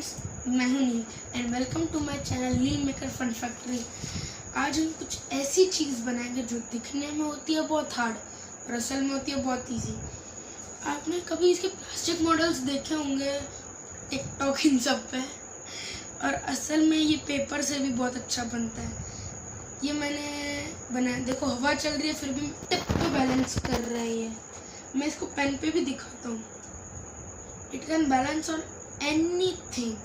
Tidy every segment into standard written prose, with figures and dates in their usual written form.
Friends, मैं हूं Neel and welcome to my channel Neel maker fun factory. आज हम कुछ ऐसी चीज़ बनाएंगे जो दिखने में होती है बहुत हार्ड और असल में होती है बहुत इजी। आपने कभी इसके प्लास्टिक मॉडल्स देखे होंगे टिकटॉक इन सब पे, और असल में ये पेपर से भी बहुत अच्छा बनता है। ये मैंने बनाया, देखो हवा चल रही है फिर भी टिप पे बैलेंस कर रही है। मैं इसको पेन पे भी दिखाता हूँ। It can balance on anything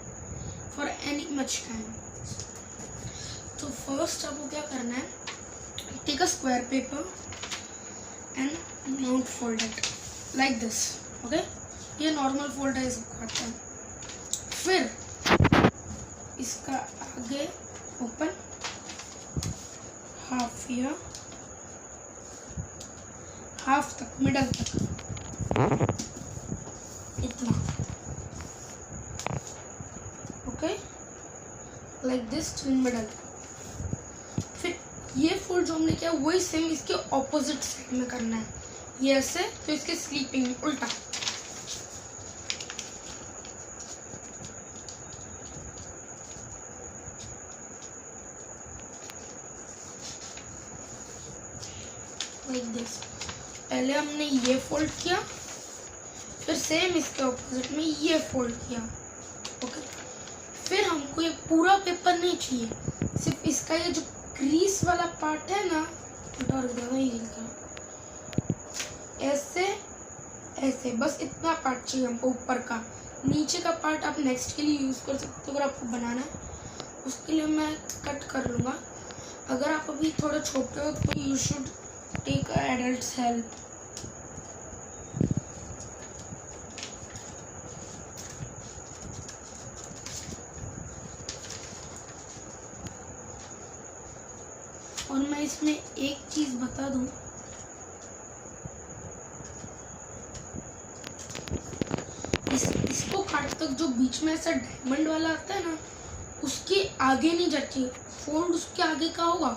for any much time. तो फर्स्ट आपको क्या करना है, take a square paper and not fold it like this. Okay, ये नॉर्मल फोल्ड है, इसको आता है। फिर इसका आगे ओपन हाफ, या हाफ तक, मिडल तक, इतना। Okay, like this till middle. फिर ये फोल्ड जो हमने किया वही सेम इसके ऑपोजिट साइड में करना है। ये ऐसे, तो इसके स्लीपिंग उल्टा। Like this. पहले हमने ये फोल्ड किया, फिर सेम इसके ऑपोजिट में ये फोल्ड किया। ओके, फिर हमको ये पूरा पेपर नहीं चाहिए, सिर्फ इसका ये जो क्रीज वाला पार्ट है ना, और ज़्यादा ही हिलता, ऐसे ऐसे, बस इतना पार्ट चाहिए हमको ऊपर का। नीचे का पार्ट आप नेक्स्ट के लिए यूज़ कर सकते हो अगर आपको बनाना है। उसके लिए मैं कट कर लूँगा। अगर आप अभी थोड़े छोटे हो तो you should take adults help. और मैं इसमें एक चीज बता दूं, इसको काट तक जो बीच में ऐसा डायमंड वाला आता है ना, उसके आगे नहीं जाती। फोल्ड उसके आगे का होगा,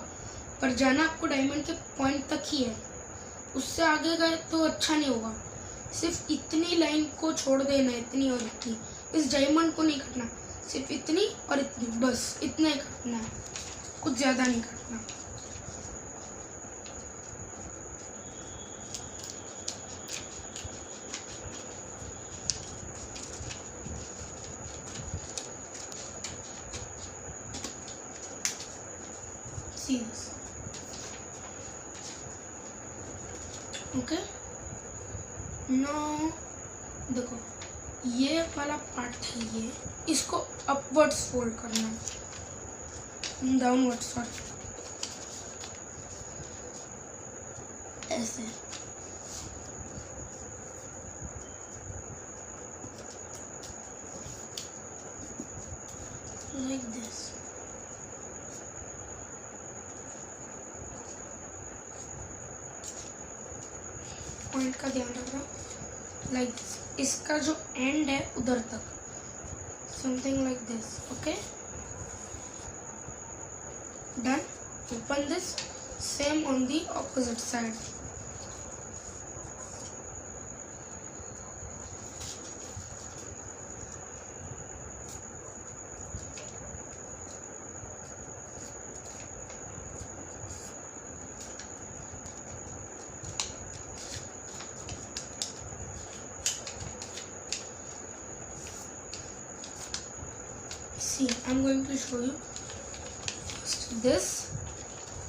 पर जाना आपको डायमंड के पॉइंट तक ही है। उससे आगे गए तो अच्छा नहीं होगा। सिर्फ इतनी लाइन को छोड़ देना, इतनी और इतनी। इस डायमंड को नहीं काटना, सिर्फ इतनी और इतनी, बस इतना ही काटना है, कुछ ज़्यादा नहीं काटना। See this. ओके, नाउ देखो ये वाला पार्ट है, ये इसको अपवर्ड्स फोल्ड करना है, डाउनवर्ड सॉरी, ऐसे। Like this. पॉइंट का ध्यान रखना, लाइक इसका जो एंड है उधर तक, something like this. Okay, done. Open this, same on the opposite side. See, I'm going to show you first this,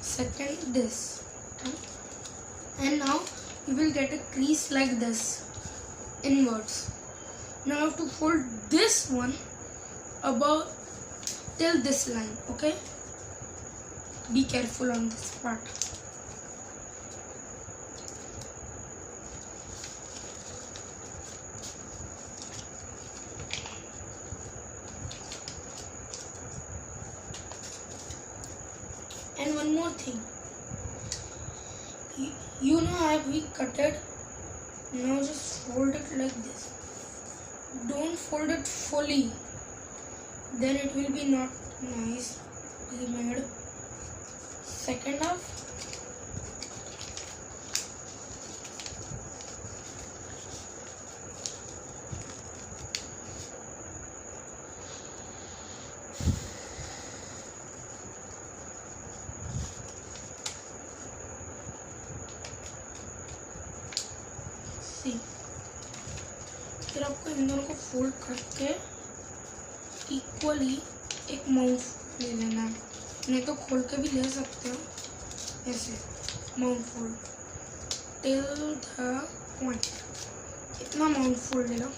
second this, and now you will get a crease like this inwards. Now I have to fold this one above till this line. Okay, be careful on this part. And one more thing, you know I have cut it. Now just fold it like this. Don't fold it fully, then it will be not nice made. Second half, इन दोनों को fold करके equally एक mount ले लेना है, नहीं तो खोल के भी ले सकते हो ऐसे mount fold till the point. इतना माउंट फोल्ड ले लो।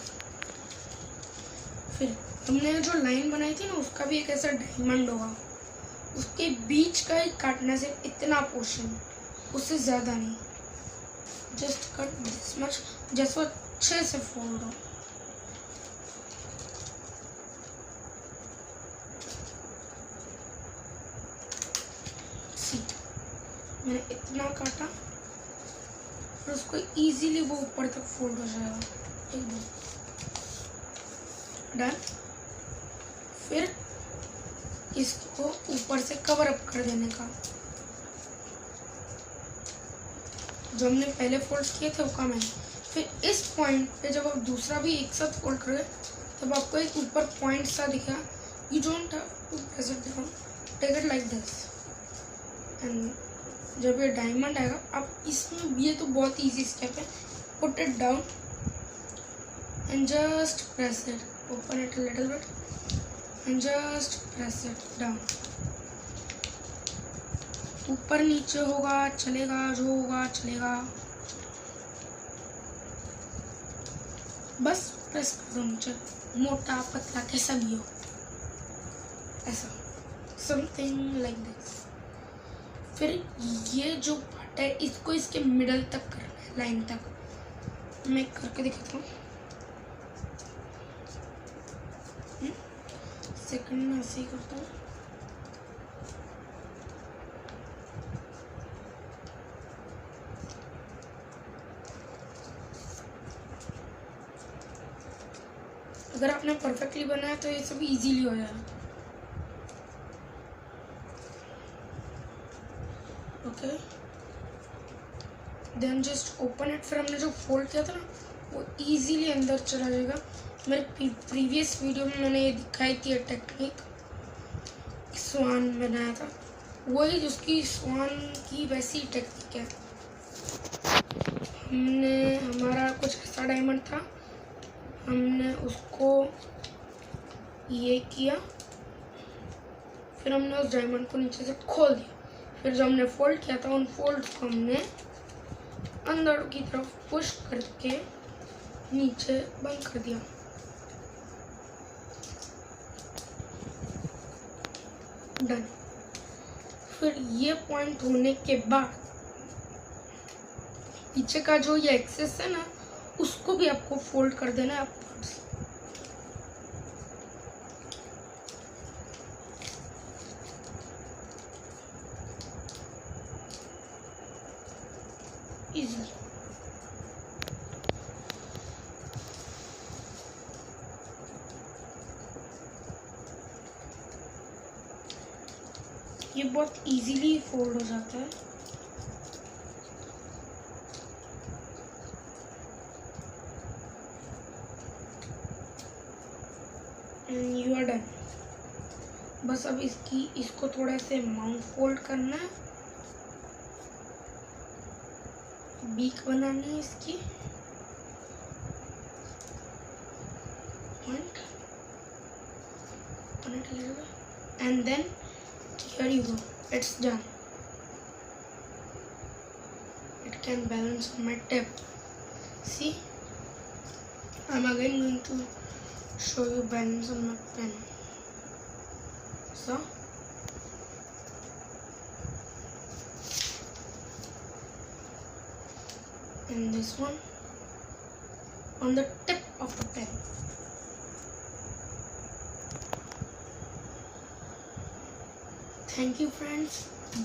फिर हमने जो लाइन बनाई थी ना उसका भी एक ऐसा डायमंड होगा, उसके बीच का ही काटना से इतना पोर्शन, उससे ज़्यादा नहीं, जस्ट कट दिस मच, जैसे वो अच्छे से फोल्ड हो। सी मैंने इतना काटा और उसको इजीली वो ऊपर तक फोल्ड हो जाएगा एकदम डन। फिर इसको ऊपर से कवर अप कर देने का, जो हमने पहले फोल्ड किए थे वो कम है। फिर इस पॉइंट पे जब आप दूसरा भी एक साथ फोल्ड करोगे तब आपको एक ऊपर पॉइंट सा दिखेगा। You don't have to press it down, take it like this and जब ये डायमंड आएगा आप इसमें, ये तो बहुत इजी स्टेप है, put it down and just press it, open it a little bit and just press it down. ऊपर नीचे होगा चलेगा, जो होगा चलेगा, बस प्रेस कर दो नीचे, मोटा पतला कैसा भी हो, ऐसा समथिंग लाइक दिस। फिर ये जो पार्ट है इसको इसके मिडल तक करना है, लाइन तक। मैं करके दिखाता हूँ। सेकंड में ऐसे ही करता हूँ। अगर आपने परफेक्टली बनाया तो ये सब इजीली हो जाएगा। Okay then just open it. फिर हमने जो फोल्ड किया था ना वो इजीली अंदर चला जाएगा। मेरे प्रीवियस वीडियो में मैंने ये दिखाई थी टेक्निक, स्वान बनाया था, वही जिसकी स्वान की वैसी टेक्निक है। हमारा कुछ ऐसा डायमंड था, हमने उसको ये किया, फिर हमने उस डायमंड को नीचे से खोल दिया। फिर जो हमने फोल्ड किया था उन फोल्ड को हमने अंदर की तरफ पुश करके नीचे बंद कर दिया। डन। फिर ये पॉइंट होने के बाद पीछे का जो ये एक्सेस है ना उसको भी आपको फोल्ड कर देना है अपवर्ड्स। इजी। ये बहुत इजीली फोल्ड हो जाता है। And you are done. बस अब इसको थोड़ा से माउंट फोल्ड करना है, बीक बनानी है इसकी, and then here you go, it's done. It can balance on my tip. See, I'm again going to show you balance on my pen. So and this one on the tip of the pen. Thank you friends,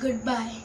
goodbye.